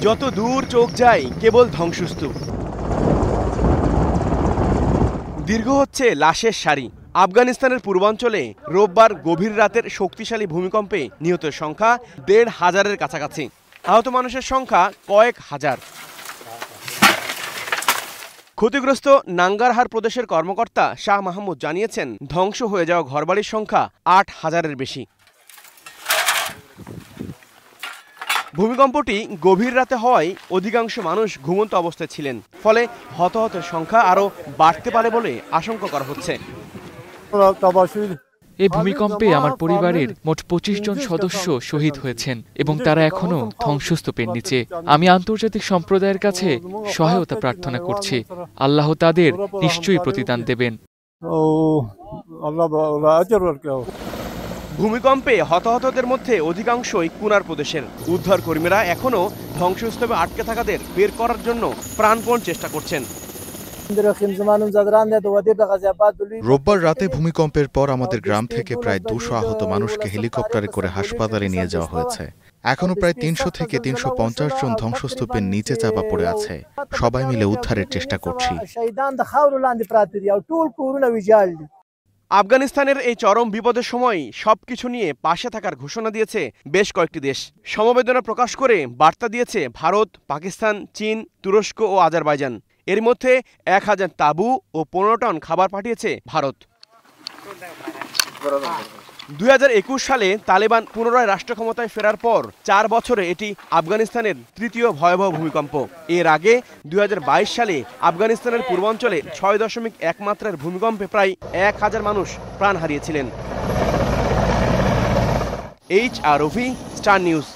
যত দূর চোখ যায় কেবল ধ্বংসস্তূপ। দীর্ঘ হচ্ছে লাশের সারি। আফগানিস্তানের পূর্বাঞ্চলে রোববার গভীর রাতের শক্তিশালী ভূমিকম্পে নিহতের সংখ্যা ১৫০০-এর কাছাকাছি। আহত মানুষের সংখ্যা কয়েক হাজার। ক্ষতিগ্রস্ত নাঙ্গারহার প্রদেশের কর্মকর্তা শাহ মাহমুদ জানিয়েছেন, ধ্বংস হয়ে যাওয়া ঘরবাড়ির সংখ্যা ৮,০০০-এর বেশি। ভূমিকম্পটি গভীর রাতে হওয়ায় অধিকাংশ মানুষ ঘুমন্ত অবস্থায় ছিলেন, ফলে হতাহতের সংখ্যা আরও বাড়তে পারে বলে আশঙ্কা করা হচ্ছে। এই ভূমিকম্পে আমার পরিবারের মোট ২৫ জন সদস্য শহীদ হয়েছেন এবং তারা এখনো ধ্বংসস্তূপের নিচে। আমি আন্তর্জাতিক সম্প্রদায়ের কাছে সহায়তা প্রার্থনা করছি। আল্লাহ তাদের নিশ্চয়ই প্রতিদান দেবেন। ভূমিকম্পে হতাহতদের মধ্যে অধিকাংশই কুনার প্রদেশের। উদ্ধার কর্মীরা এখনও ধ্বংসস্তূপে আটকে থাকাদের বের করার জন্য প্রাণপণ চেষ্টা করছেন। রোববার রাতে ভূমিকম্পের পর আমাদের গ্রাম থেকে প্রায় ২০০ আহত মানুষকে হেলিকপ্টারে করে হাসপাতালে নিয়ে যাওয়া হয়েছে। এখনো প্রায় ৩০০ থেকে ৩৫০ জন ধ্বংসস্তূপের নিচে চাপা পড়ে আছে। সবাই মিলে উদ্ধারের চেষ্টা করছি। আফগানিস্তানের এই চরম বিপদের সময় সবকিছু নিয়ে পাশে থাকার ঘোষণা দিয়েছে বেশ কয়েকটি দেশ। সমবেদনা প্রকাশ করে বার্তা দিয়েছে ভারত, পাকিস্তান, চীন, তুরস্ক ও আজারবাইজান। এর মধ্যে ১,০০০ তাঁবু ও ১৫ টন খাবার পাঠিয়েছে ভারত। ২০২১ সালে তালেবান পুনরায় রাষ্ট্র ক্ষমতায় ফেরার পর ৪ বছরে এটি আফগানিস্তানের তৃতীয় ভয়াবহ ভূমিকম্প। এর আগে ২০২২ সালে আফগানিস্তানের পূর্বাঞ্চলে ৬.১ মাত্রার ভূমিকম্পে প্রায় ১,০০০ মানুষ প্রাণ হারিয়েছিলেন। HR Rafi, star news.